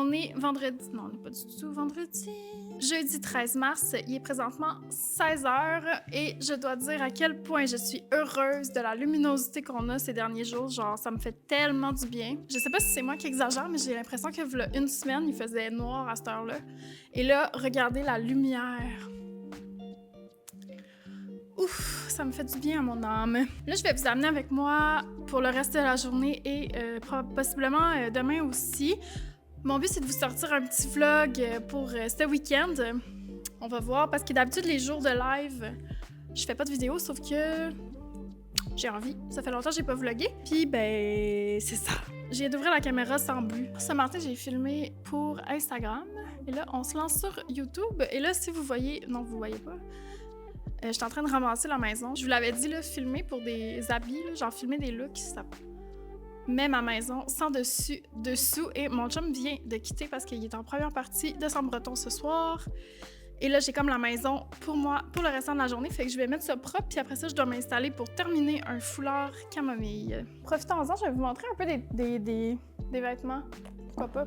On est vendredi. Non, on n'est pas du tout vendredi. Jeudi 13 mars, il est présentement 16h et je dois dire à quel point je suis heureuse de la luminosité qu'on a ces derniers jours. Genre, ça me fait tellement du bien. Je sais pas si c'est moi qui exagère, mais j'ai l'impression que v'là une semaine, il faisait noir à cette heure-là. Et là, regardez la lumière. Ouf, ça me fait du bien à mon âme. Là, je vais vous amener avec moi pour le reste de la journée et possiblement demain aussi. Mon but, c'est de vous sortir un petit vlog pour ce week-end. On va voir, parce que d'habitude, les jours de live, je fais pas de vidéo, sauf que j'ai envie. Ça fait longtemps que j'ai pas vlogué. Puis, ben, c'est ça. J'ai d'ouvrir la caméra sans but. Ce matin, j'ai filmé pour Instagram. Et là, on se lance sur YouTube. Et là, si vous voyez... Non, vous voyez pas. Je suis en train de ramasser la maison. Je vous l'avais dit, là, filmer pour des habits, là, genre filmer des looks, ça met ma maison sans dessous. Et mon chum vient de quitter parce qu'il est en première partie de San Breton ce soir. Et là, j'ai comme la maison pour moi pour le restant de la journée. Fait que je vais mettre ça propre. Puis après ça, je dois m'installer pour terminer un foulard camomille. Profitons-en, je vais vous montrer un peu des vêtements. Pourquoi pas?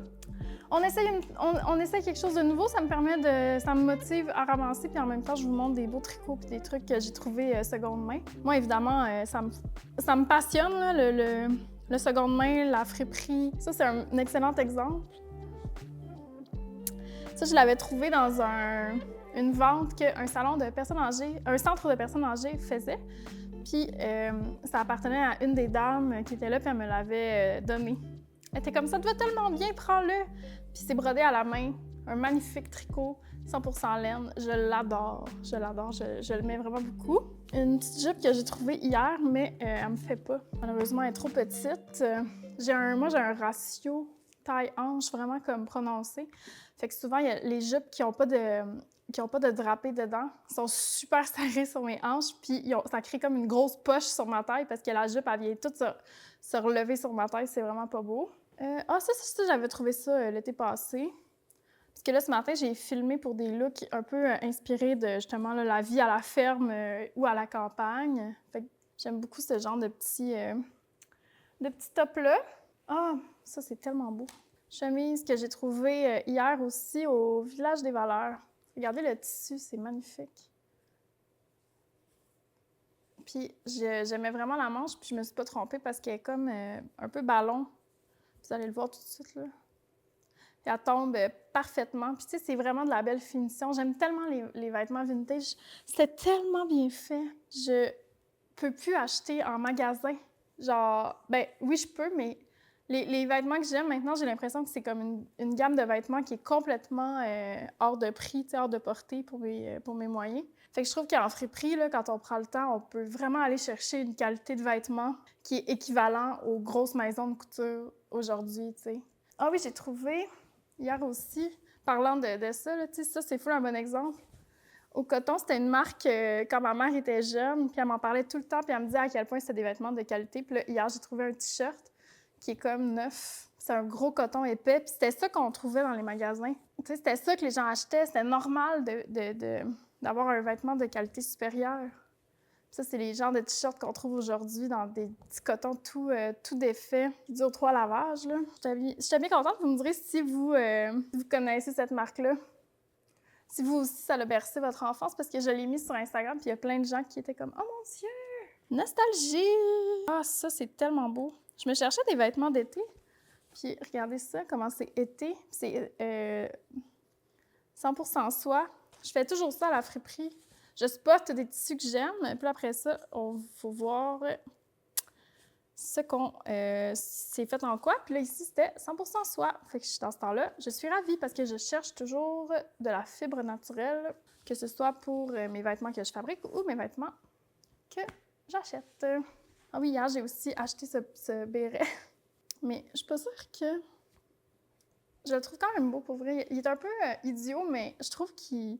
On essaie quelque chose de nouveau, ça me motive à ramasser, puis en même temps, je vous montre des beaux tricots et des trucs que j'ai trouvés seconde main. Moi, évidemment, ça me passionne, là, le seconde main, la friperie. Ça, c'est un excellent exemple. Ça, je l'avais trouvé dans une vente qu'un salon de personnes âgées, un centre de personnes âgées faisait. Puis, ça appartenait à une des dames qui était là, puis elle me l'avait donné. Elle était comme ça, te va tellement bien, prends-le. Puis c'est brodé à la main, un magnifique tricot, 100% laine. Je l'adore, je le mets vraiment beaucoup. Une petite jupe que j'ai trouvée hier, mais elle me fait pas. Malheureusement, elle est trop petite. Moi, j'ai un ratio taille-hanche vraiment comme prononcé. Fait que souvent, il y a les jupes qui n'ont pas de drapé dedans sont super serrées sur mes hanches, puis ça crée comme une grosse poche sur ma taille parce que la jupe, elle vient toute se relever sur ma taille, c'est vraiment pas beau. Ça, j'avais trouvé ça l'été passé. Parce que là, ce matin, j'ai filmé pour des looks un peu inspirés de, justement, là, la vie à la ferme ou à la campagne. Fait que j'aime beaucoup ce genre de petits tops-là. Ah, ça, c'est tellement beau. Chemise que j'ai trouvée hier aussi au Village des Valeurs. Regardez le tissu, c'est magnifique. Puis j'aimais vraiment la manche, puis je me suis pas trompée parce qu'elle est comme un peu ballon. Vous allez le voir tout de suite, là. Et elle tombe parfaitement. Puis tu sais, c'est vraiment de la belle finition. J'aime tellement les vêtements vintage. C'était tellement bien fait. Je peux plus acheter en magasin. Genre, ben oui, je peux, mais les vêtements que j'aime maintenant, j'ai l'impression que c'est comme une gamme de vêtements qui est complètement hors de prix, hors de portée pour mes moyens. Fait que je trouve qu'en friperie, là, quand on prend le temps, on peut vraiment aller chercher une qualité de vêtements qui est équivalent aux grosses maisons de couture aujourd'hui, tu sais. Ah oui, j'ai trouvé hier aussi, parlant de ça, là, tu sais, ça, c'est fou un bon exemple. Au coton, c'était une marque quand ma mère était jeune, puis elle m'en parlait tout le temps, puis elle me disait à quel point c'était des vêtements de qualité. Puis là, hier, j'ai trouvé un T-shirt qui est comme neuf. C'est un gros coton épais, puis c'était ça qu'on trouvait dans les magasins. Tu sais, c'était ça que les gens achetaient. C'était normal d'avoir un vêtement de qualité supérieure. Ça, c'est les genres de t-shirts qu'on trouve aujourd'hui dans des petits cotons tout défaits, qui durent 3 lavages. J'étais bien contente. Vous me direz si vous connaissez cette marque-là. Si vous aussi, ça l'a bercé votre enfance, parce que je l'ai mis sur Instagram, puis il y a plein de gens qui étaient comme « Oh mon Dieu! Nostalgie! » Ah, ça, c'est tellement beau. Je me cherchais des vêtements d'été, puis regardez ça, comment c'est été. C'est 100% soie. Je fais toujours ça à la friperie. Je spot des tissus que j'aime, puis après ça, il faut voir ce qu'on c'est fait en quoi. Puis là, ici, c'était 100% soie. Fait que dans ce temps-là, je suis ravie parce que je cherche toujours de la fibre naturelle, que ce soit pour mes vêtements que je fabrique ou mes vêtements que j'achète. Ah oui, hier, j'ai aussi acheté ce béret. Mais je suis pas sûre que... Je le trouve quand même beau, pour vrai. Il est un peu idiot, mais je trouve qu'il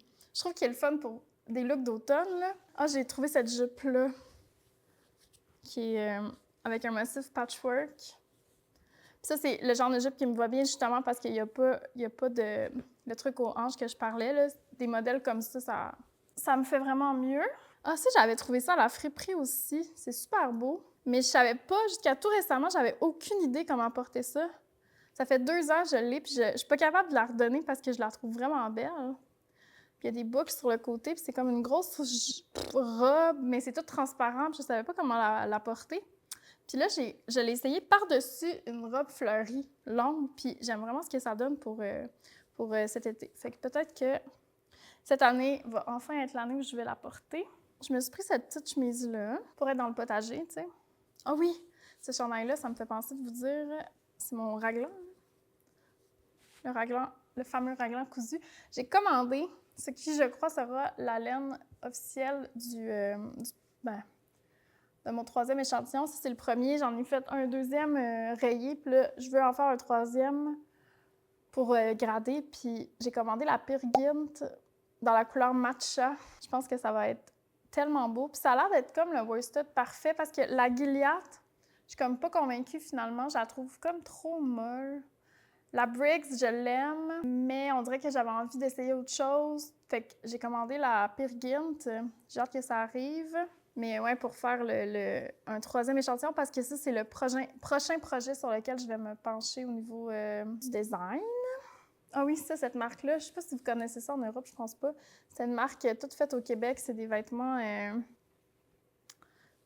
est le fun pour des looks d'automne, là. Ah, j'ai trouvé cette jupe-là, qui est avec un motif patchwork. Puis ça, c'est le genre de jupe qui me va bien, justement, parce qu'il n'y a pas de... le truc aux hanches que je parlais, là. Des modèles comme ça me fait vraiment mieux. Ah, ça, j'avais trouvé ça à la friperie aussi. C'est super beau. Mais je savais pas, jusqu'à tout récemment, j'avais aucune idée comment porter ça. Ça fait 2 ans que je l'ai, puis je suis pas capable de la redonner parce que je la trouve vraiment belle. Puis il y a des boucles sur le côté, puis c'est comme une grosse robe, mais c'est tout transparent, puis je savais pas comment la porter. Puis là, je l'ai essayé par-dessus une robe fleurie, longue, puis j'aime vraiment ce que ça donne pour cet été. Fait que peut-être que cette année va enfin être l'année où je vais la porter. Je me suis pris cette petite chemise-là pour être dans le potager, tu sais. Ah oui, ce chandail-là, ça me fait penser de vous dire, c'est mon raglan. Le raglan, le fameux raglan cousu. J'ai commandé ce qui, je crois, sera la laine officielle de mon 3e échantillon. Ça, c'est le premier. J'en ai fait un 2e rayé, puis là, je veux en faire un 3e pour grader. Puis j'ai commandé la Peer Gynt dans la couleur matcha. Je pense que ça va être tellement beau. Puis ça a l'air d'être comme le worsted parfait parce que la Gilliatt, je suis comme pas convaincue finalement. Je la trouve comme trop molle. La Briggs, je l'aime, mais on dirait que j'avais envie d'essayer autre chose. Fait que j'ai commandé la Peer Gynt. J'ai hâte que ça arrive. Mais ouais, pour faire un 3e échantillon, parce que ça, c'est le prochain projet sur lequel je vais me pencher au niveau du design. Ah oui, ça, cette marque-là, je sais pas si vous connaissez ça en Europe, je pense pas. C'est une marque toute faite au Québec. C'est des vêtements...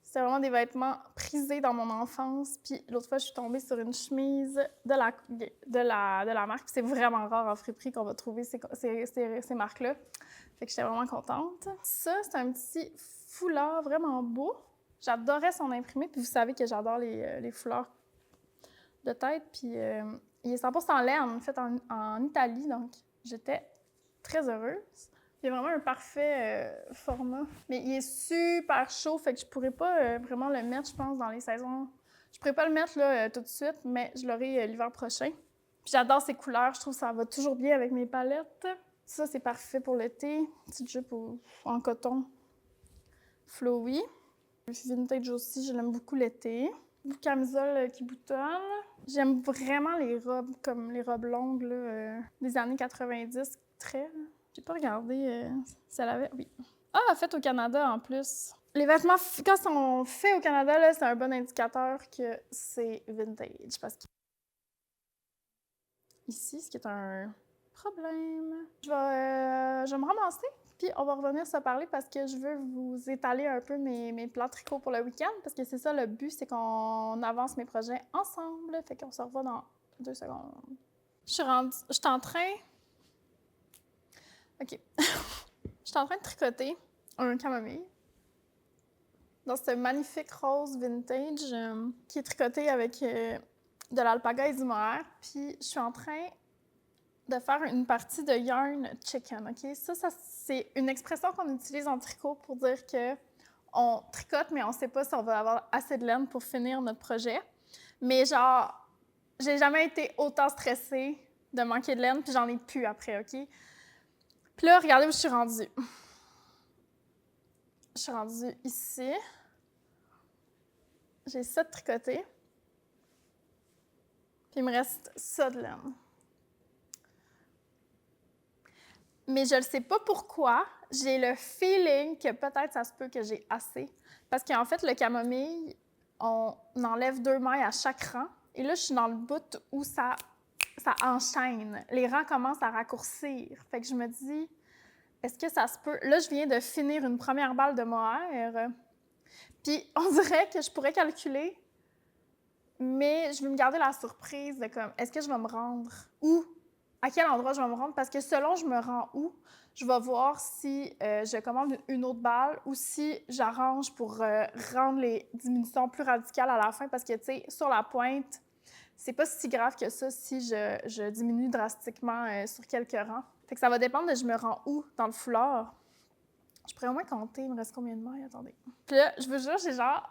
C'est vraiment des vêtements prisés dans mon enfance. Puis l'autre fois, je suis tombée sur une chemise de la marque. Puis c'est vraiment rare en friperie qu'on va trouver ces marques-là. Fait que j'étais vraiment contente. Ça, c'est un petit foulard vraiment beau. J'adorais son imprimé. Puis vous savez que j'adore les foulards de tête. Puis il est 100% laine, fait en Italie. Donc j'étais très heureuse. Il y a vraiment un parfait format. Mais il est super chaud, fait que je pourrais pas vraiment le mettre, je pense, dans les saisons. Je pourrais pas le mettre là, tout de suite, mais je l'aurai l'hiver prochain. Puis j'adore ces couleurs, je trouve que ça va toujours bien avec mes palettes. Ça, c'est parfait pour l'été. Petite jupe en coton flowy. Vintage aussi, je l'aime beaucoup l'été. Une camisole qui boutonne. J'aime vraiment les robes, comme les robes longues là, des années 90, très... J'ai pas regardé si elle avait... Oui. Ah, fait au Canada, en plus. Les vêtements, quand ils sont faits au Canada, là, c'est un bon indicateur que c'est vintage. Parce que ici, ce qui est un problème. Je vais me ramasser, puis on va revenir se parler parce que je veux vous étaler un peu mes plans tricot pour le week-end. Parce que c'est ça, le but, c'est qu'on avance mes projets ensemble. Fait qu'on se revoit dans 2 secondes. Je suis en train... OK. Je suis en train de tricoter un camomille dans ce magnifique rose vintage qui est tricoté avec de l'alpaga et du mohair. Puis je suis en train de faire une partie de yarn chicken, OK? Ça c'est une expression qu'on utilise en tricot pour dire que on tricote, mais on sait pas si on va avoir assez de laine pour finir notre projet. Mais genre, j'ai jamais été autant stressée de manquer de laine, puis j'en ai plus après, OK? Puis là, regardez où je suis rendue. Je suis rendue ici. J'ai ça de tricoté. Puis il me reste ça de laine. Mais je ne sais pas pourquoi, j'ai le feeling que peut-être ça se peut que j'ai assez. Parce qu'en fait, le camomille, on enlève 2 mailles à chaque rang. Et là, je suis dans le bout où ça enchaîne. Les rangs commencent à raccourcir. Fait que je me dis, est-ce que ça se peut? Là, je viens de finir une première balle de mohair. Puis on dirait que je pourrais calculer, mais je veux me garder la surprise de comme, est-ce que je vais me rendre où? À quel endroit je vais me rendre? Parce que selon je me rends où, je vais voir si je commande une autre balle ou si j'arrange pour rendre les diminutions plus radicales à la fin. Parce que, tu sais, sur la pointe, c'est pas si grave que ça si je diminue drastiquement sur quelques rangs. Fait que ça va dépendre de je me rends où dans le foulard. Je pourrais au moins compter, il me reste combien de mailles? Attendez. Puis là, je vous jure, j'ai genre...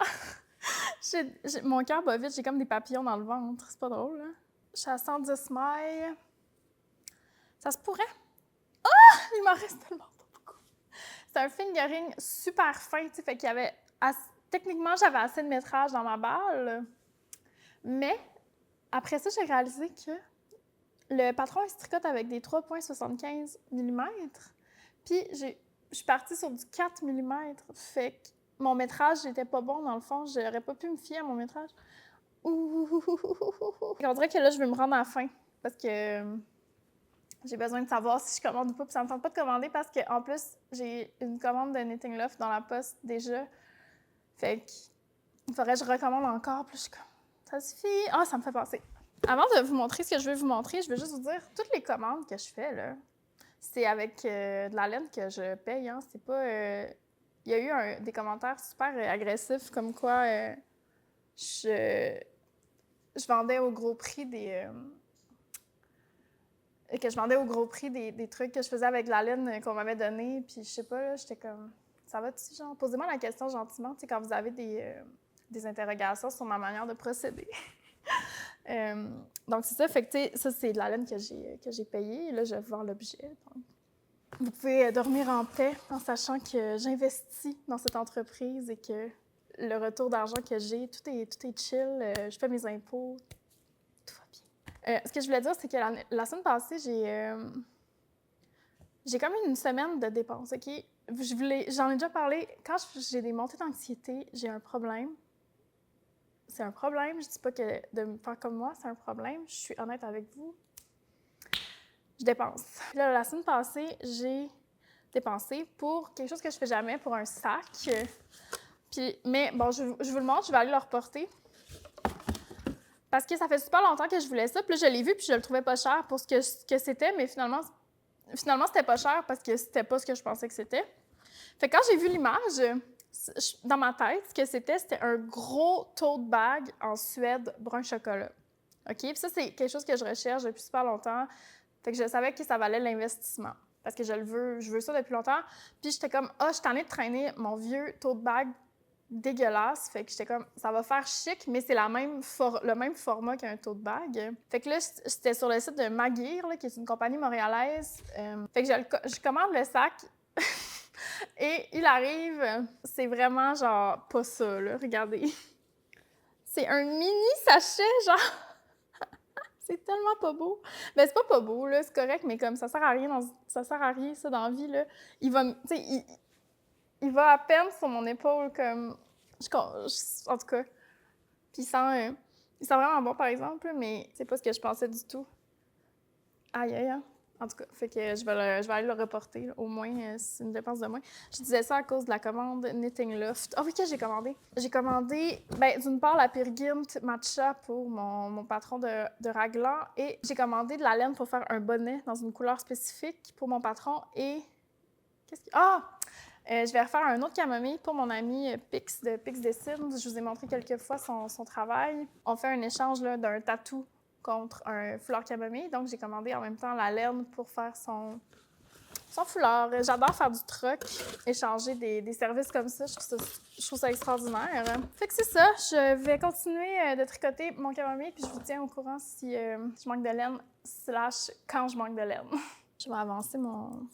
mon cœur bat vite, j'ai comme des papillons dans le ventre. C'est pas drôle, hein? Je suis à 110 mailles. Ça se pourrait. Ah! Il m'en reste tellement pas beaucoup. C'est un fingering super fin, tu sais, fait qu'il y avait... Techniquement, j'avais assez de métrage dans ma balle. Mais, après ça, j'ai réalisé que le patron, il se tricote avec des 3,75 mm. Puis, je suis partie sur du 4 mm. Fait que mon métrage n'était pas bon, dans le fond. J'aurais pas pu me fier à mon métrage. On dirait que là, je veux me rendre à la fin parce que j'ai besoin de savoir si je commande ou pas. Puis ça me tente pas de commander parce qu'en plus, j'ai une commande de Knitting Loft dans la poste déjà. Fait qu'il faudrait que je recommande encore. Puis je suis comme, ça suffit. Ah, ça me fait penser. Avant de vous montrer ce que je veux vous montrer, je veux juste vous dire, toutes les commandes que je fais, là, c'est avec de la laine que je paye. Hein. C'est pas... Il y a eu des commentaires super agressifs comme quoi je vendais au gros prix que je vendais au gros prix des trucs que je faisais avec la laine qu'on m'avait donnée. Puis je sais pas, là, j'étais comme, ça va-tu, genre? Posez-moi la question gentiment, tu sais, quand vous avez des interrogations sur ma manière de procéder. Donc c'est ça, fait que tu sais, ça c'est de la laine que j'ai payée. Là, je vends l'objet. Donc. Vous pouvez dormir en paix en sachant que j'investis dans cette entreprise et que le retour d'argent que j'ai, tout est chill. Je fais mes impôts. Ce que je voulais dire, c'est que la semaine passée, j'ai comme une semaine de dépenses, OK? J'en ai déjà parlé. Quand j'ai des montées d'anxiété, j'ai un problème. C'est un problème. Je dis pas que de me faire comme moi, c'est un problème. Je suis honnête avec vous. Je dépense. Puis là, la semaine passée, j'ai dépensé pour quelque chose que je fais jamais, pour un sac. Mais bon, je vous le montre, je vais aller le reporter. Parce que ça fait super longtemps que je voulais ça. Puis là, je l'ai vu, puis je le trouvais pas cher pour ce que c'était. Mais finalement, c'était pas cher parce que c'était pas ce que je pensais que c'était. Fait que quand j'ai vu l'image, dans ma tête, ce que c'était un gros tote bag en Suède brun chocolat. OK? Puis ça, c'est quelque chose que je recherche depuis super longtemps. Fait que je savais que ça valait l'investissement. Parce que je veux ça depuis longtemps. Puis j'étais comme, je suis tannée de traîner mon vieux tote bag dégueulasse. Fait que j'étais comme, ça va faire chic, mais c'est le même format qu'un tote bag. Fait que là, j'étais sur le site de Maguire, là, qui est une compagnie montréalaise. Fait que je commande le sac et il arrive, c'est vraiment genre pas ça, là, regardez. C'est un mini sachet, genre. C'est tellement pas beau. Ben, c'est pas beau, là, c'est correct, mais comme ça sert à rien, ça, dans la vie, là. Il va, tu sais, il va à peine sur mon épaule, comme... en tout cas. Puis il sent vraiment bon, par exemple, mais c'est pas ce que je pensais du tout. Aïe, aïe, aïe. En tout cas, fait que je vais aller le reporter, là. Au moins, c'est une dépense de moins. Je disais ça à cause de la commande Knitting Loft. Ah oui, que j'ai commandé? J'ai commandé, d'une part, la Pirgint Matcha pour mon patron de raglan et j'ai commandé de la laine pour faire un bonnet dans une couleur spécifique pour mon patron et... je vais refaire un autre camomille pour mon ami Pix de Pix Dessine. Je vous ai montré quelques fois son travail. On fait un échange là, d'un tatou contre un foulard camomille. Donc, j'ai commandé en même temps la laine pour faire son foulard. J'adore faire du troc, échanger des services comme ça. Je trouve ça extraordinaire. Fait que c'est ça. Je vais continuer de tricoter mon camomille puis je vous tiens au courant si je manque de laine / quand je manque de laine. Je vais avancer mon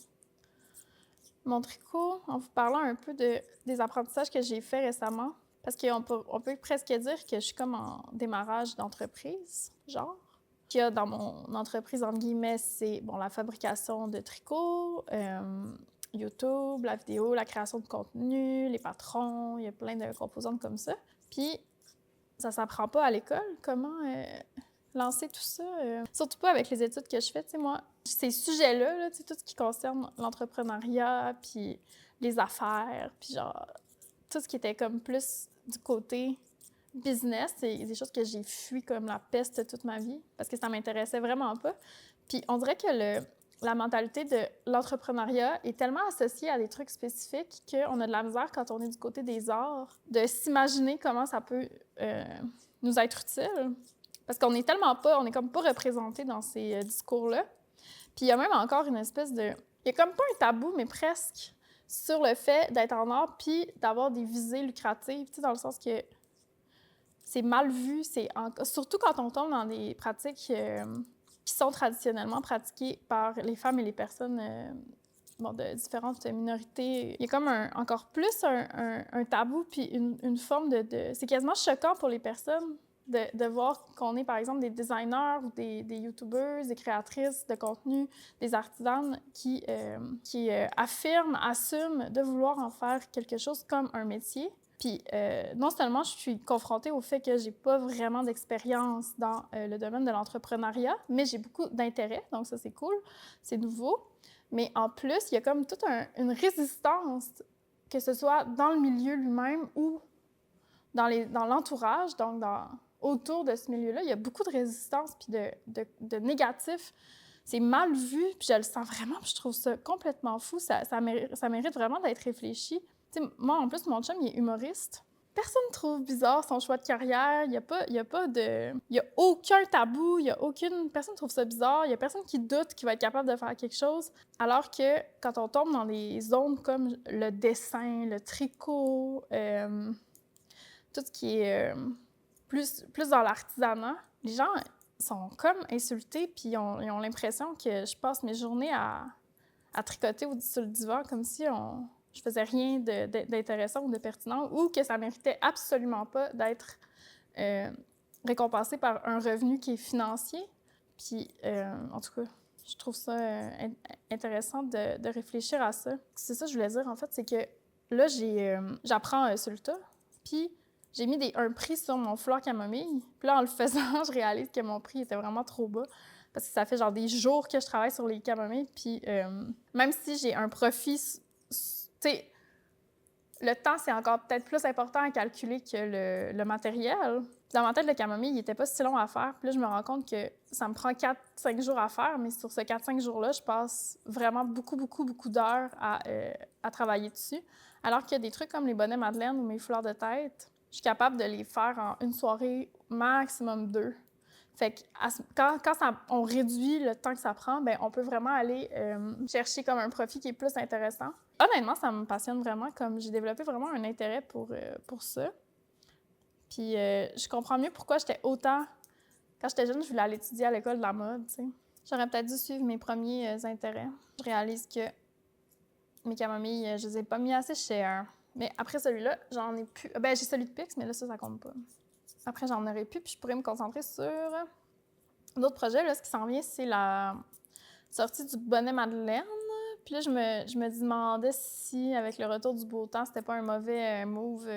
tricot en vous parlant un peu des apprentissages que j'ai faits récemment. Parce qu'on peut presque dire que je suis comme en démarrage d'entreprise, genre. Ce qu'il y a dans mon entreprise, entre guillemets, c'est la fabrication de tricots, YouTube, la vidéo, la création de contenu, les patrons, il y a plein de composantes comme ça. Puis, ça s'apprend pas à l'école, comment lancer tout ça. Surtout pas avec les études que je fais, tu sais, moi. Ces sujets-là, là, tu sais, tout ce qui concerne l'entrepreneuriat, puis les affaires, puis genre, tout ce qui était comme plus du côté business, c'est des choses que j'ai fui comme la peste toute ma vie, parce que ça m'intéressait vraiment pas. Puis on dirait que la mentalité de l'entrepreneuriat est tellement associée à des trucs spécifiques qu'on a de la misère quand on est du côté des arts, de s'imaginer comment ça peut nous être utile. Parce qu'on est comme pas représenté dans ces discours-là. Puis il y a même encore une espèce de... Il y a comme pas un tabou, mais presque, sur le fait d'être en art puis d'avoir des visées lucratives, tu sais, dans le sens que c'est mal vu, surtout quand on tombe dans des pratiques qui sont traditionnellement pratiquées par les femmes et les personnes de différentes minorités. Il y a comme encore plus un tabou puis une forme de... C'est quasiment choquant pour les personnes de voir qu'on est, par exemple, des designers ou des YouTubers, des créatrices de contenu, des artisanes qui affirment, assument de vouloir en faire quelque chose comme un métier. Puis non seulement je suis confrontée au fait que j'ai pas vraiment d'expérience dans le domaine de l'entrepreneuriat, mais j'ai beaucoup d'intérêt, donc ça, c'est cool, c'est nouveau. Mais en plus, il y a comme toute une résistance, que ce soit dans le milieu lui-même ou dans l'entourage, donc autour de ce milieu-là, il y a beaucoup de résistance puis de négatif. C'est mal vu, puis je le sens vraiment, puis je trouve ça complètement fou. Ça mérite vraiment d'être réfléchi. Tu sais, moi, en plus, mon chum, il est humoriste. Personne ne trouve bizarre son choix de carrière. Il y a aucun tabou, personne ne trouve ça bizarre. Il y a personne qui doute qu'il va être capable de faire quelque chose. Alors que quand on tombe dans des zones comme le dessin, le tricot, tout ce qui est plus dans l'artisanat, les gens sont comme insultés, puis ils ont l'impression que je passe mes journées à tricoter sur le divan comme si je faisais rien d'intéressant ou de pertinent, ou que ça méritait absolument pas d'être récompensé par un revenu qui est financier. Puis, en tout cas, je trouve ça intéressant de réfléchir à ça. C'est ça que je voulais dire, en fait, c'est que là, j'apprends sur le tas, puis j'ai mis un prix sur mon fleur camomille. Puis là, en le faisant, je réalise que mon prix était vraiment trop bas. Parce que ça fait genre des jours que je travaille sur les camomilles. Puis même si j'ai un profit, tu sais, le temps, c'est encore peut-être plus important à calculer que le matériel. Puis dans ma tête, le camomille, il n'était pas si long à faire. Puis là, je me rends compte que ça me prend 4-5 jours à faire. Mais sur ces 4-5 jours-là, je passe vraiment beaucoup d'heures à travailler dessus. Alors qu'il y a des trucs comme les bonnets madeleine ou mes fleurs de tête, je suis capable de les faire en une soirée, maximum 2. Fait que quand on réduit le temps que ça prend, bien, on peut vraiment aller chercher comme un profit qui est plus intéressant. Honnêtement, ça me passionne vraiment, comme j'ai développé vraiment un intérêt pour ça. Puis je comprends mieux pourquoi j'étais autant... Quand j'étais jeune, je voulais aller étudier à l'école de la mode, tu sais. J'aurais peut-être dû suivre mes premiers intérêts. Je réalise que mes camomilles, je les ai pas mis assez chères. Mais après celui-là, j'en ai plus. Ben, j'ai celui de Pix, mais là, ça compte pas. Après, j'en aurais plus, puis je pourrais me concentrer sur d'autres projets. Là, ce qui s'en vient, c'est la sortie du bonnet Madeleine. Puis là, je me demandais si, avec le retour du beau temps, c'était pas un mauvais move.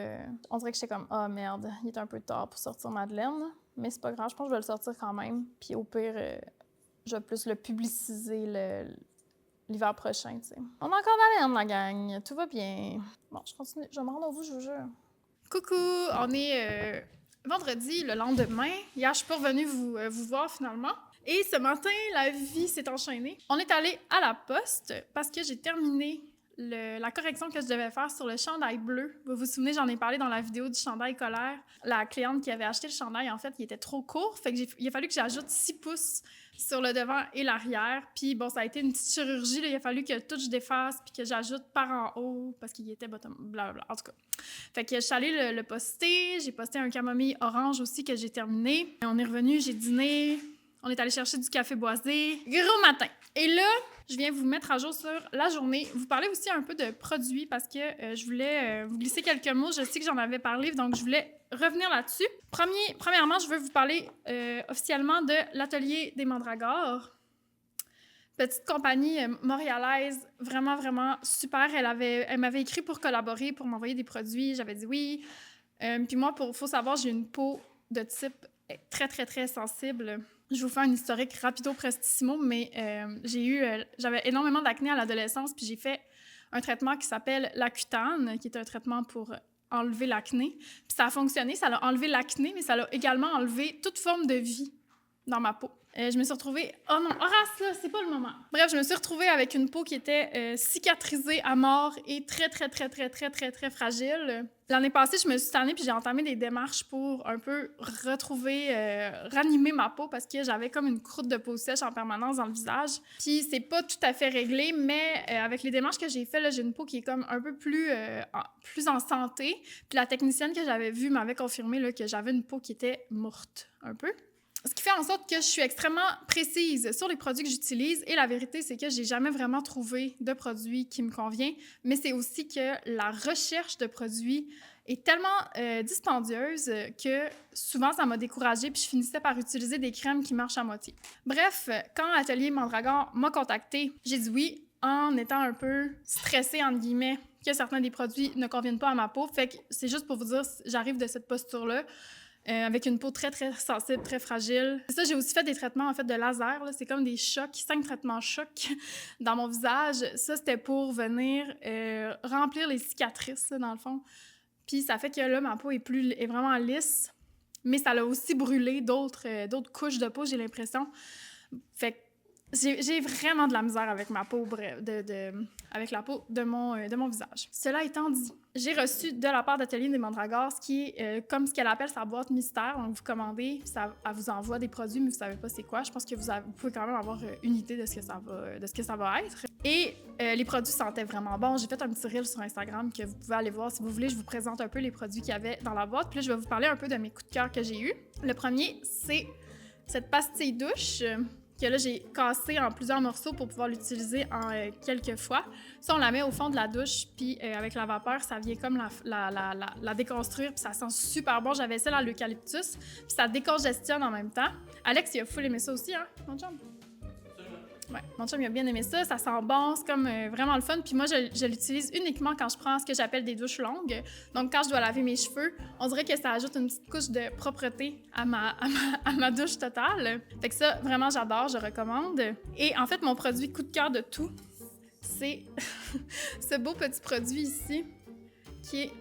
On dirait que j'étais comme « Ah, merde, il est un peu tard pour sortir Madeleine. » Mais c'est pas grave, je pense que je vais le sortir quand même. Puis au pire, je vais plus le publiciser l'hiver prochain, tu sais. On est encore dans la gang, tout va bien. Bon, je continue, je vais me rendre au bout, je vous jure. Coucou, on est vendredi, le lendemain. Hier, je suis pas revenue vous voir finalement. Et ce matin, la vie s'est enchaînée. On est allé à la poste parce que j'ai terminé la correction que je devais faire sur le chandail bleu. Vous vous souvenez, j'en ai parlé dans la vidéo du chandail colère. La cliente qui avait acheté le chandail, en fait, il était trop court. Fait que il a fallu que j'ajoute 6 pouces sur le devant et l'arrière. Puis bon, ça a été une petite chirurgie. Là. Il a fallu que tout je défasse puis que j'ajoute par en haut parce qu'il était bottom, blablabla. En tout cas. Fait que je suis allée le poster. J'ai posté un camomille orange aussi que j'ai terminé. Et on est revenu, j'ai dîné. On est allé chercher du café boisé. Gros matin. Et là, je viens vous mettre à jour sur la journée. Vous parler aussi un peu de produits parce que je voulais vous glisser quelques mots. Je sais que j'en avais parlé, donc je voulais revenir là-dessus. Premièrement, je veux vous parler officiellement de l'Atelier des Mandragores. Petite compagnie montréalaise, vraiment, vraiment super. Elle m'avait écrit pour collaborer, pour m'envoyer des produits. J'avais dit oui. Puis moi, faut savoir, j'ai une peau de type très, très, très sensible. Je vous fais un historique rapido prestissimo, mais j'avais énormément d'acné à l'adolescence, puis j'ai fait un traitement qui s'appelle l'Accutane, qui est un traitement pour enlever l'acné. Puis ça a fonctionné, ça a enlevé l'acné, mais ça a également enlevé toute forme de vie dans ma peau. Je me suis retrouvée... Oh non, Horace, là, c'est pas le moment. Bref, je me suis retrouvée avec une peau qui était cicatrisée à mort et très, très, très, très, très, très, très fragile. L'année passée, je me suis tannée puis j'ai entamé des démarches pour un peu ranimer ma peau parce que j'avais comme une croûte de peau sèche en permanence dans le visage. Puis c'est pas tout à fait réglé, mais avec les démarches que j'ai faites, là, j'ai une peau qui est comme un peu plus en santé. Puis la technicienne que j'avais vue m'avait confirmé là, que j'avais une peau qui était morte, un peu. Ce qui fait en sorte que je suis extrêmement précise sur les produits que j'utilise et la vérité, c'est que j'ai jamais vraiment trouvé de produit qui me convient, mais c'est aussi que la recherche de produits est tellement dispendieuse que souvent, ça m'a découragée puis je finissais par utiliser des crèmes qui marchent à moitié. Bref, quand Atelier Mandragore m'a contactée, j'ai dit oui en étant un peu stressée, entre guillemets, que certains des produits ne conviennent pas à ma peau. Fait que c'est juste pour vous dire, j'arrive de cette posture-là, avec une peau très, très sensible, très fragile. C'est ça, j'ai aussi fait des traitements, en fait, de laser, là. C'est comme des chocs, 5 traitements chocs dans mon visage. Ça, c'était pour venir remplir les cicatrices, là, dans le fond. Puis ça fait que là, ma peau est vraiment lisse, mais ça l'a aussi brûlé d'autres couches de peau, j'ai l'impression. Fait que j'ai vraiment de la misère avec ma peau, avec la peau de mon visage. Cela étant dit, j'ai reçu de la part d'Atelier des Mandragores, ce qui est comme ce qu'elle appelle sa boîte mystère. Donc, vous commandez, puis elle vous envoie des produits, mais vous savez pas c'est quoi. Je pense que vous pouvez quand même avoir une idée de ce que ça va être. Et les produits sentaient vraiment bon. J'ai fait un petit reel sur Instagram que vous pouvez aller voir si vous voulez. Je vous présente un peu les produits qu'il y avait dans la boîte. Puis là, je vais vous parler un peu de mes coups de cœur que j'ai eus. Le premier, c'est cette pastille douche que là, j'ai cassé en plusieurs morceaux pour pouvoir l'utiliser en quelques fois. Ça, on la met au fond de la douche, puis avec la vapeur, ça vient comme la déconstruire, puis ça sent super bon. J'avais ça dans l'eucalyptus, puis ça décongestionne en même temps. Alex, il a full aimé ça aussi, hein, mon chum? Ouais, mon chum, il a bien aimé ça. Ça sent bon, c'est comme vraiment le fun. Puis moi, je l'utilise uniquement quand je prends ce que j'appelle des douches longues. Donc, quand je dois laver mes cheveux, on dirait que ça ajoute une petite couche de propreté à ma douche totale. Fait que ça, vraiment, j'adore, je recommande. Et en fait, mon produit coup de cœur de tout, c'est ce beau petit produit ici, qui est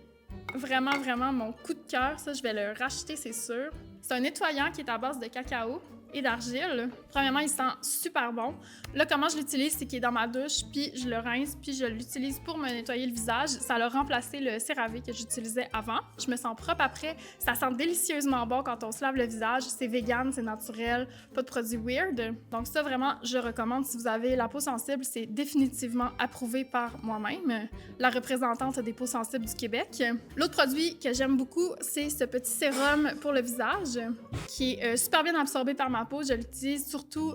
vraiment, vraiment mon coup de cœur. Ça, je vais le racheter, c'est sûr. C'est un nettoyant qui est à base de cacao et d'argile. Premièrement, il sent super bon. Là, comment je l'utilise, c'est qu'il est dans ma douche, puis je le rince, puis je l'utilise pour me nettoyer le visage. Ça a remplacé le CeraVe que j'utilisais avant. Je me sens propre après. Ça sent délicieusement bon quand on se lave le visage. C'est vegan, c'est naturel, pas de produits weird. Donc ça, vraiment, je recommande. Si vous avez la peau sensible, c'est définitivement approuvé par moi-même, la représentante des peaux sensibles du Québec. L'autre produit que j'aime beaucoup, c'est ce petit sérum pour le visage qui est super bien absorbé par ma peau. Je l'utilise surtout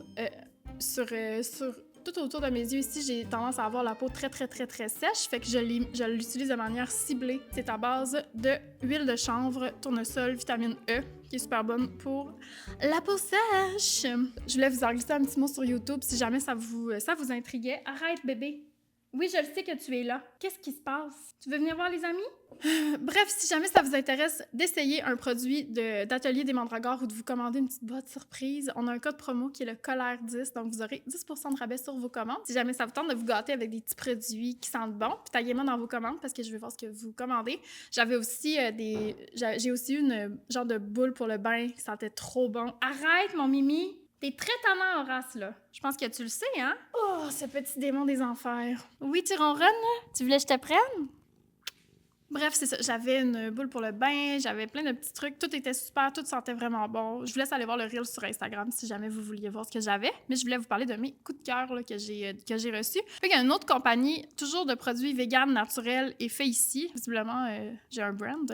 sur tout autour de mes yeux ici. J'ai tendance à avoir la peau très, très, très, très sèche. Fait que je l'utilise de manière ciblée. C'est à base de huile de chanvre, tournesol, vitamine E, qui est super bonne pour la peau sèche. Je voulais vous en glisser un petit mot sur YouTube si jamais ça vous intriguait. Arrête, bébé! Oui, je le sais que tu es là. Qu'est-ce qui se passe? Tu veux venir voir les amis? Bref, si jamais ça vous intéresse d'essayer un produit d'Atelier des Mandragores ou de vous commander une petite boîte surprise, on a un code promo qui est le Colère10, donc vous aurez 10% de rabais sur vos commandes. Si jamais ça vous tente de vous gâter avec des petits produits qui sentent bon, puis taguez-moi dans vos commandes parce que je veux voir ce que vous commandez. J'ai aussi eu une genre de boule pour le bain qui sentait trop bon. Arrête, mon mimi! T'es très tannant, Horace, là. Je pense que tu le sais, hein? Oh, ce petit démon des enfers. Oui, tu ronronnes, là? Tu voulais que je te prenne? Bref, c'est ça. J'avais une boule pour le bain, j'avais plein de petits trucs. Tout était super, tout sentait vraiment bon. Je vous laisse aller voir le reel sur Instagram si jamais vous vouliez voir ce que j'avais. Mais je voulais vous parler de mes coups de cœur là, que j'ai reçus. Puis il y a une autre compagnie, toujours de produits vegan, naturels et faits ici. Visiblement, j'ai un brand.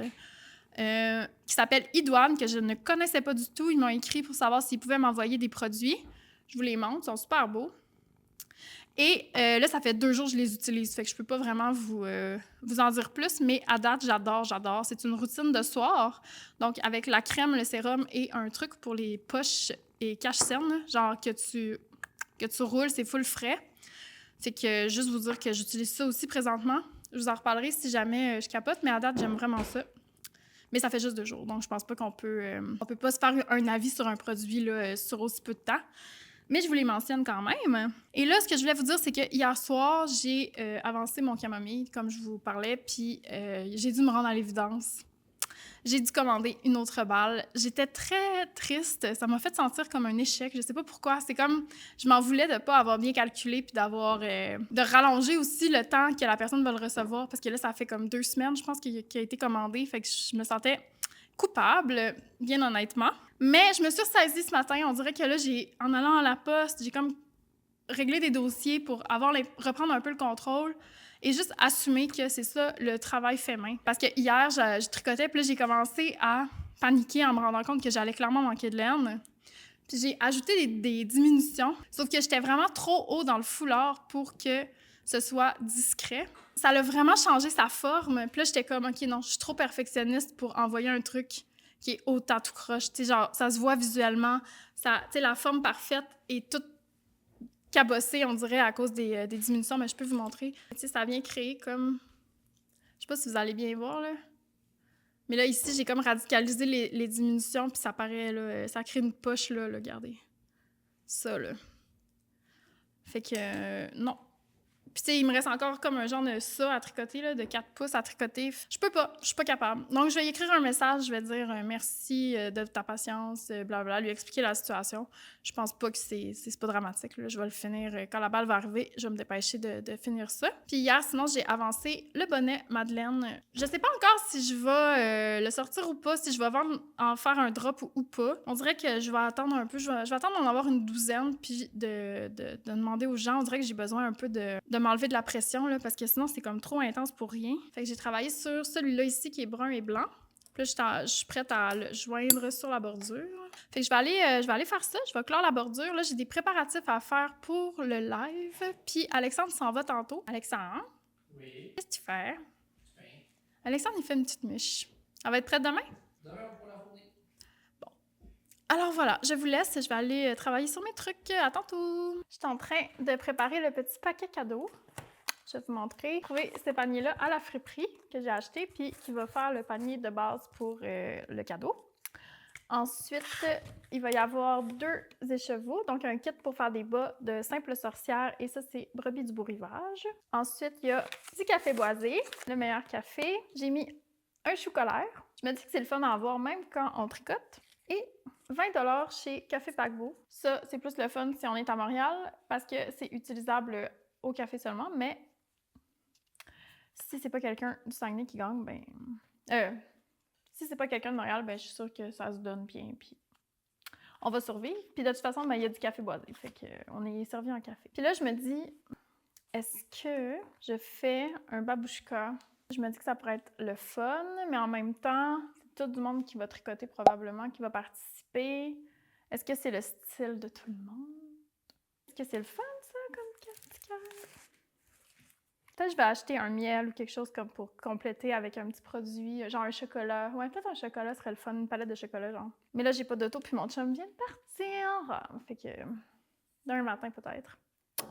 Qui s'appelle Idoine, que je ne connaissais pas du tout. Ils m'ont écrit pour savoir s'ils pouvaient m'envoyer des produits. Je vous les montre, ils sont super beaux. Et là, ça fait 2 jours que je les utilise, fait que je peux pas vraiment vous en dire plus, mais à date, j'adore. C'est une routine de soir, donc avec la crème, le sérum et un truc pour les poches et cache-cernes, genre que tu roules, c'est full frais. Fait que juste vous dire que j'utilise ça aussi présentement. Je vous en reparlerai si jamais je capote, mais à date, j'aime vraiment ça. Mais ça fait juste 2 jours, donc je pense pas qu'on peut pas se faire un avis sur un produit là, sur aussi peu de temps. Mais je vous les mentionne quand même. Et là, ce que je voulais vous dire, c'est que hier soir, j'ai avancé mon camomille, comme je vous parlais, puis j'ai dû me rendre à l'évidence. J'ai dû commander une autre balle. J'étais très triste. Ça m'a fait sentir comme un échec. Je sais pas pourquoi. C'est comme, je m'en voulais de pas avoir bien calculé puis de rallonger aussi le temps que la personne va le recevoir. Parce que là, ça fait comme 2 semaines, je pense, qu'il a été commandé. Fait que je me sentais coupable, bien honnêtement. Mais je me suis ressaisie ce matin. On dirait que là, en allant à la poste, j'ai comme réglé des dossiers pour reprendre un peu le contrôle. Et juste assumer que c'est ça, le travail fait main. Parce que hier, je tricotais, puis là, j'ai commencé à paniquer en me rendant compte que j'allais clairement manquer de laine. Puis j'ai ajouté des diminutions, sauf que j'étais vraiment trop haut dans le foulard pour que ce soit discret. Ça a vraiment changé sa forme. Puis là, j'étais comme, OK, non, je suis trop perfectionniste pour envoyer un truc qui est autant tout croche. Tu sais, genre, ça se voit visuellement. Tu sais, la forme parfaite est toute cabossé, on dirait, à cause des diminutions, mais je peux vous montrer. Tu sais, ça vient créer comme sais pas si vous allez bien voir, là. Mais là, ici, j'ai comme radicalisé les diminutions, puis ça paraît, là, ça crée une poche, là, regardez. Ça, là. Fait que, non. Puis, tu sais, il me reste encore comme un genre de ça à tricoter, là, de 4 pouces à tricoter. Je peux pas, je suis pas capable. Donc, je vais y écrire un message, je vais dire merci de ta patience, blablabla, lui expliquer la situation. Je pense pas que c'est pas dramatique, là. Je vais le finir quand la balle va arriver. Je vais me dépêcher de finir ça. Puis hier, sinon, j'ai avancé le bonnet Madeleine. Je sais pas encore si je vais le sortir ou pas, si je vais en faire un drop ou pas. On dirait que je vais attendre un peu. Je vais attendre d'en avoir une douzaine, puis de demander aux gens. On dirait que j'ai besoin un peu de m'enlever de la pression, là, parce que sinon, c'est comme trop intense pour rien. Fait que j'ai travaillé sur celui-là ici, qui est brun et blanc. Puis là, je suis prête à le joindre sur la bordure. Fait que je vais aller faire ça. Je vais clore la bordure. Là, j'ai des préparatifs à faire pour le live. Puis Alexandre s'en va tantôt. Alexandre? Oui. Qu'est-ce que tu fais? Bien. Alexandre, il fait une petite mouche. Elle va être prête demain? Demain, on pourra la fournir. Bon. Alors voilà, je vous laisse. Je vais aller travailler sur mes trucs. À tantôt! Je suis en train de préparer le petit paquet cadeau. Je vais vous montrer. J'ai trouvé ces paniers-là à la friperie que j'ai acheté, puis qui va faire le panier de base pour le cadeau. Ensuite, il va y avoir 2 écheveaux, donc un kit pour faire des bas de Simple Sorcière, et ça, c'est Brebis du Beau Rivage. Ensuite, il y a du café boisé, le meilleur café. J'ai mis un chou-colère. Je me dis que c'est le fun à avoir même quand on tricote. Et 20 $ chez Café Paquebot. Ça, c'est plus le fun si on est à Montréal, parce que c'est utilisable au café seulement, mais si c'est pas quelqu'un du Saguenay qui gagne, ben... si c'est pas quelqu'un de Montréal, ben je suis sûre que ça se donne bien, puis on va survivre. Puis de toute façon, ben il y a du café boisé, fait qu'on est servi en café. Puis là, je me dis, est-ce que je fais un babouchka? Je me dis que ça pourrait être le fun, mais en même temps, c'est tout du monde qui va tricoter probablement, qui va participer. Est-ce que c'est le style de tout le monde? Est-ce que c'est le fun, ça, comme cascade? Peut-être que je vais acheter un miel ou quelque chose comme pour compléter avec un petit produit, genre un chocolat. Ouais, peut-être un chocolat serait le fun, une palette de chocolat, genre. Mais là, j'ai pas d'auto, puis mon chum vient de partir. Fait que demain matin, peut-être.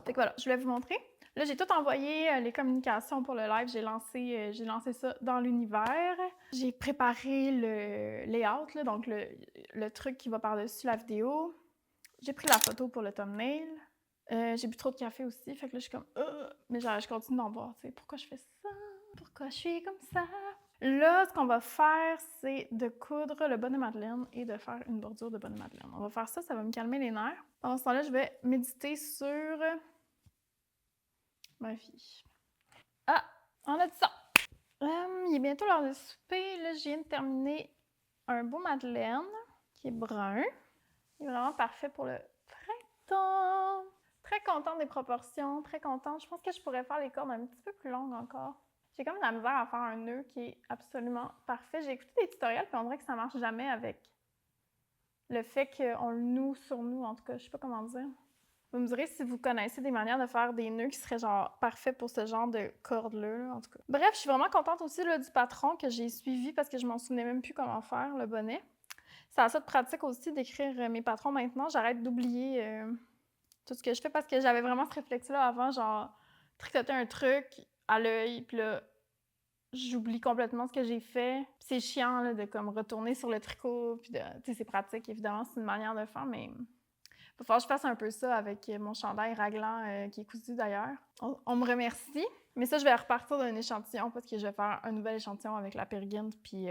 Fait que voilà, je voulais vous montrer. Là, j'ai tout envoyé les communications pour le live. J'ai lancé ça dans l'univers. J'ai préparé le layout, là, donc le truc qui va par-dessus la vidéo. J'ai pris la photo pour le thumbnail. J'ai bu trop de café aussi, fait que là, je suis comme... Mais genre, je continue d'en boire, tu sais. Pourquoi je fais ça? Pourquoi je suis comme ça? Là, ce qu'on va faire, c'est de coudre le bonnet Madeleine et de faire une bordure de bonnet Madeleine. On va faire ça, ça va me calmer les nerfs. Pendant ce temps-là, je vais méditer sur ma vie. Ah! On a dit ça! Il est bientôt l'heure de souper. Là, je viens de terminer un beau Madeleine qui est brun. Il est vraiment parfait pour le printemps. Très contente des proportions, très contente. Je pense que je pourrais faire les cordes un petit peu plus longues encore. J'ai comme de la misère à faire un nœud qui est absolument parfait. J'ai écouté des tutoriels, puis on dirait que ça marche jamais avec le fait qu'on le noue sur nous, en tout cas. Je sais pas comment dire. Vous me direz si vous connaissez des manières de faire des nœuds qui seraient genre parfaits pour ce genre de cordes-là, là, en tout cas. Bref, je suis vraiment contente aussi là, du patron que j'ai suivi parce que je m'en souvenais même plus comment faire, le bonnet. C'est assez de pratique aussi d'écrire mes patrons maintenant. J'arrête d'oublier tout ce que je fais parce que j'avais vraiment ce réflexe-là avant, genre tricoter un truc à l'œil, puis là, j'oublie complètement ce que j'ai fait. Puis c'est chiant là, de comme retourner sur le tricot, puis tu sais, c'est pratique, évidemment, c'est une manière de faire, mais il va falloir que je fasse un peu ça avec mon chandail raglan qui est cousu d'ailleurs. On me remercie, mais ça, je vais repartir d'un échantillon parce que je vais faire un nouvel échantillon avec la Peregrine, puis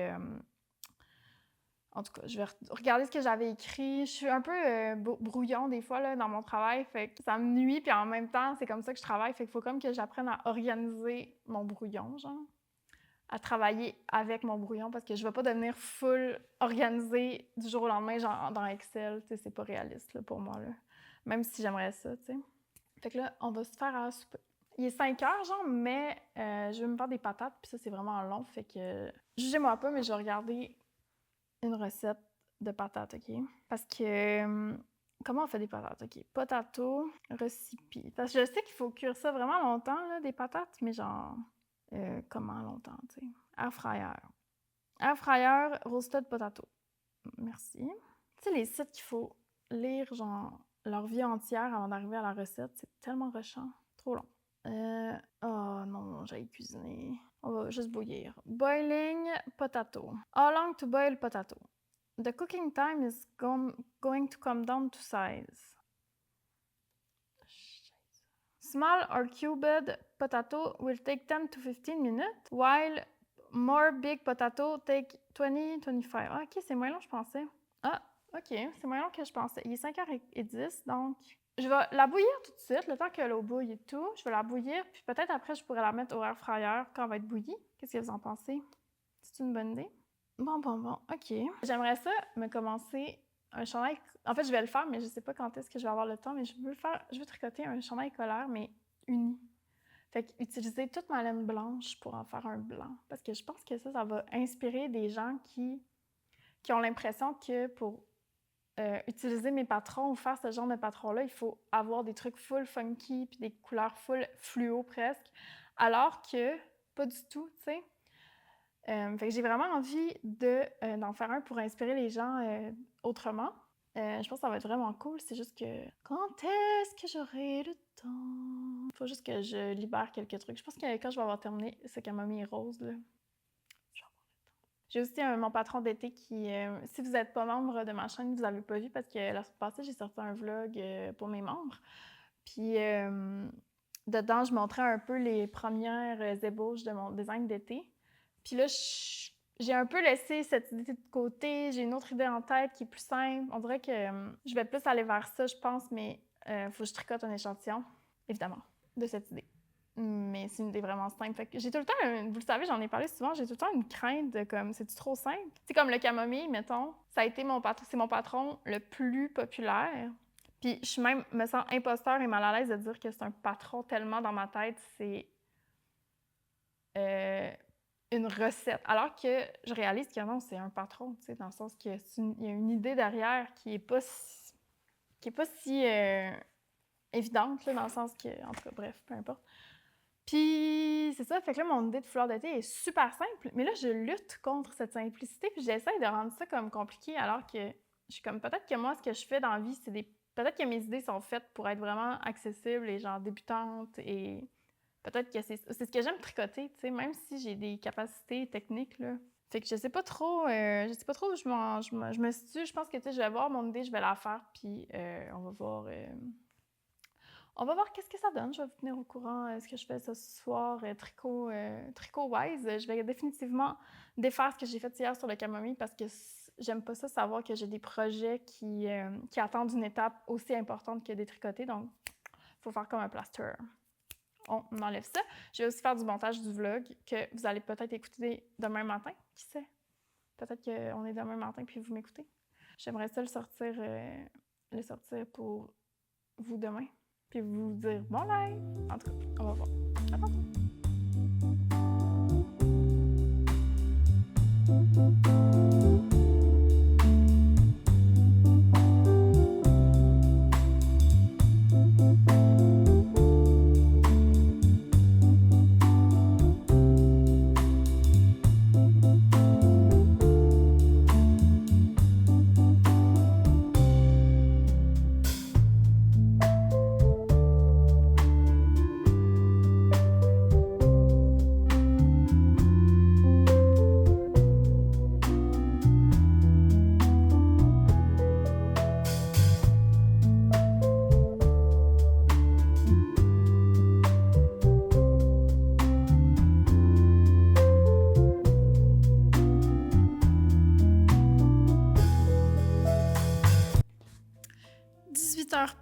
en tout cas, je vais regarder ce que j'avais écrit. Je suis un peu brouillon des fois là, dans mon travail, fait que ça me nuit, puis en même temps, c'est comme ça que je travaille, fait qu'il faut comme que j'apprenne à organiser mon brouillon, genre, à travailler avec mon brouillon, parce que je vais pas devenir full organisée du jour au lendemain, genre dans Excel, tu sais, c'est pas réaliste là, pour moi, là. Même si j'aimerais ça, tu sais. Fait que là, on va se faire à souper. Il est 5 heures, genre, mais je vais me faire des patates, puis ça, c'est vraiment long, fait que jugez-moi pas, mais je vais regarder une recette de patates, OK? Parce que... comment on fait des patates? OK. Potato, recipe. Parce que je sais qu'il faut cuire ça vraiment longtemps, là, des patates, mais genre... comment longtemps, tu sais? Air fryer. Air fryer, roasted potato. Merci. Tu sais, les sites qu'il faut lire, genre, leur vie entière avant d'arriver à la recette, c'est tellement rushant. Trop long. Oh non, j'ai cuisiné. On va juste bouillir. Boiling potato. How long to boil potato? The cooking time is going to come down to size. Small or cubed potato will take 10 to 15 minutes, while more big potato take 20-25. Ah, ok, c'est moins long que je pensais. Ah, ok, c'est moins long que je pensais. Il est 5h10, donc je vais la bouillir tout de suite, le temps que l'eau bouille et tout. Je vais la bouillir, puis peut-être après, je pourrais la mettre au air fryer quand elle va être bouillie. Qu'est-ce que vous en pensez? C'est une bonne idée? Bon, ok. J'aimerais ça me commencer un chandail. En fait, je vais le faire, mais je sais pas quand est-ce que je vais avoir le temps, mais je veux tricoter un chandail colère, mais uni. Fait qu'utiliser toute ma laine blanche pour en faire un blanc. Parce que je pense que ça va inspirer des gens qui ont l'impression que pour utiliser mes patrons ou faire ce genre de patron-là, il faut avoir des trucs full funky puis des couleurs full fluo presque. Alors que pas du tout, tu sais. Fait que j'ai vraiment envie d'en faire un pour inspirer les gens autrement. Je pense que ça va être vraiment cool. C'est juste que quand est-ce que j'aurai le temps? Faut juste que je libère quelques trucs. Je pense que quand je vais avoir terminé ce camomille rose, là, je vais avoir le temps. J'ai aussi mon patron d'été qui, si vous n'êtes pas membre de ma chaîne, vous n'avez pas vu parce que la semaine passée, j'ai sorti un vlog pour mes membres. Puis dedans, je montrais un peu les premières ébauches de mon design d'été. Puis là, j'ai un peu laissé cette idée de côté. J'ai une autre idée en tête qui est plus simple. On dirait que je vais plus aller vers ça, je pense, mais faut que je tricote un échantillon, évidemment, de cette idée. Mais c'est une idée vraiment simple. Fait que j'ai tout le temps, vous le savez, j'en ai parlé souvent, j'ai tout le temps une crainte de comme, c'est-tu trop simple? C'est comme le camomille, mettons, ça a été c'est mon patron le plus populaire. Puis je suis même, me sens imposteur et mal à l'aise de dire que c'est un patron tellement dans ma tête, c'est une recette. Alors que je réalise que non, c'est un patron, tu sais, dans le sens qu'il y a une idée derrière qui est pas si évidente, là, dans le sens que, en tout cas, bref, peu importe. Puis c'est ça, fait que là, mon idée de fleur d'été est super simple, mais là, je lutte contre cette simplicité, puis j'essaie de rendre ça comme compliqué, alors que je suis comme, peut-être que moi, ce que je fais dans la vie, peut-être que mes idées sont faites pour être vraiment accessibles et genre débutantes, et peut-être que c'est ce que j'aime tricoter, tu sais, même si j'ai des capacités techniques, là. Fait que je sais pas trop où je me situe. Je pense que, tu sais, je vais voir mon idée, je vais la faire, puis on va voir... On va voir qu'est-ce que ça donne. Je vais vous tenir au courant ce que je fais ce soir, tricot-wise. Je vais définitivement défaire ce que j'ai fait hier sur le camomille parce que j'aime pas ça, savoir que j'ai des projets qui attendent une étape aussi importante que détricoter. Donc, il faut faire comme un plaster. On enlève ça. Je vais aussi faire du montage du vlog que vous allez peut-être écouter demain matin. Qui sait? Peut-être qu'on est demain matin puis vous m'écoutez. J'aimerais ça le sortir pour vous demain. Puis vous dire bon live. En tout cas, on va voir. À tantôt.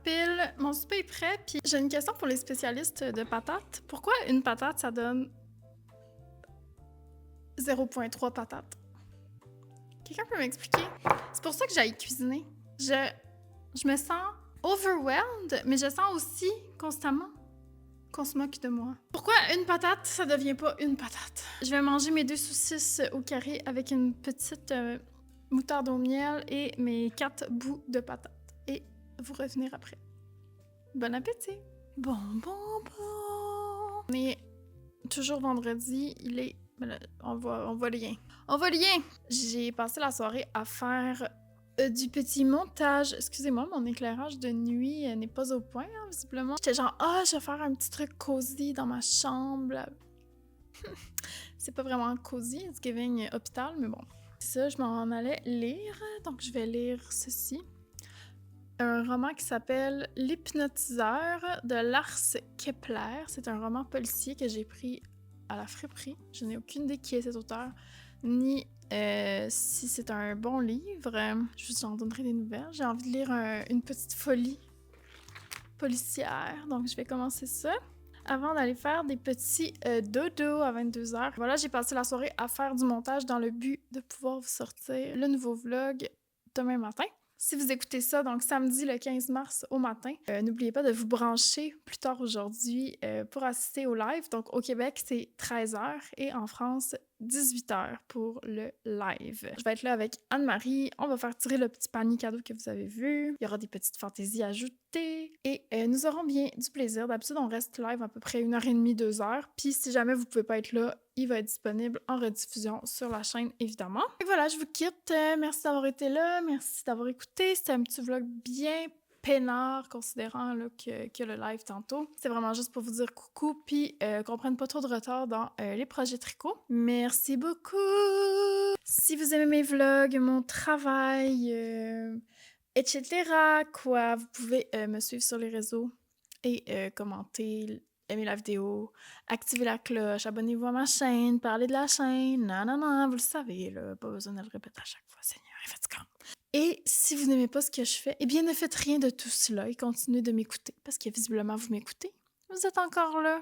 Pile, mon souper est prêt, puis j'ai une question pour les spécialistes de patates. Pourquoi une patate, ça donne 0,3 patates? Quelqu'un peut m'expliquer? C'est pour ça que j'aille cuisiner. Je me sens overwhelmed, mais je sens aussi constamment qu'on se moque de moi. Pourquoi une patate, ça devient pas une patate? Je vais manger mes 2 saucisses au carré avec une petite moutarde au miel et mes 4 bouts de patates. Et vous revenir après. Bon appétit! Bon. On est toujours vendredi, il est... On voit le lien. J'ai passé la soirée à faire du petit montage. Excusez-moi, mon éclairage de nuit n'est pas au point, hein, visiblement. J'étais genre, je vais faire un petit truc cosy dans ma chambre. C'est pas vraiment cosy, it's giving hôpital, mais bon. C'est ça, je m'en allais lire, donc je vais lire ceci. Un roman qui s'appelle L'hypnotiseur de Lars Kepler. C'est un roman policier que j'ai pris à la friperie. Je n'ai aucune idée qui est cet auteur, ni si c'est un bon livre. Je vous en donnerai des nouvelles. J'ai envie de lire une petite folie policière, donc je vais commencer ça. Avant d'aller faire des petits dodo à 22h. Voilà, j'ai passé la soirée à faire du montage dans le but de pouvoir vous sortir le nouveau vlog demain matin. Si vous écoutez ça, donc samedi le 15 mars au matin, n'oubliez pas de vous brancher plus tard aujourd'hui pour assister au live. Donc au Québec, c'est 13h et en France, 18h pour le live. Je vais être là avec Anne-Marie. On va faire tirer le petit panier cadeau que vous avez vu. Il y aura des petites fantaisies ajoutées et nous aurons bien du plaisir. D'habitude, on reste live à peu près 1h30, 2h. Puis si jamais vous pouvez pas être là, il va être disponible en rediffusion sur la chaîne, évidemment. Et voilà, je vous quitte. Merci d'avoir été là. Merci d'avoir écouté. C'était un petit vlog bien peinard, considérant là, que le live tantôt. C'est vraiment juste pour vous dire coucou, puis qu'on prenne pas trop de retard dans les projets tricot. Merci beaucoup! Si vous aimez mes vlogs, mon travail, etc., quoi, vous pouvez me suivre sur les réseaux et commenter, aimer la vidéo, activer la cloche, abonnez-vous à ma chaîne, parler de la chaîne, non, vous le savez, là, pas besoin de le répéter à chaque fois, Seigneur, est fatigant. Et si vous n'aimez pas ce que je fais, eh bien ne faites rien de tout cela et continuez de m'écouter, parce que visiblement vous m'écoutez. Vous êtes encore là.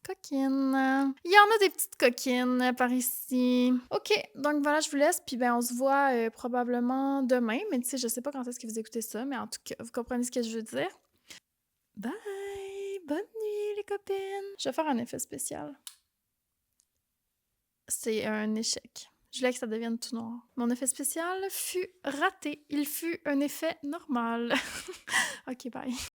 Coquine. Il y en a des petites coquines par ici. OK, donc voilà, je vous laisse, puis ben on se voit probablement demain, mais tu sais, je sais pas quand est-ce que vous écoutez ça, mais en tout cas, vous comprenez ce que je veux dire. Bye! Bonne nuit, les copines! Je vais faire un effet spécial. C'est un échec. Je voulais que ça devienne tout noir. Mon effet spécial fut raté. Il fut un effet normal. OK, bye.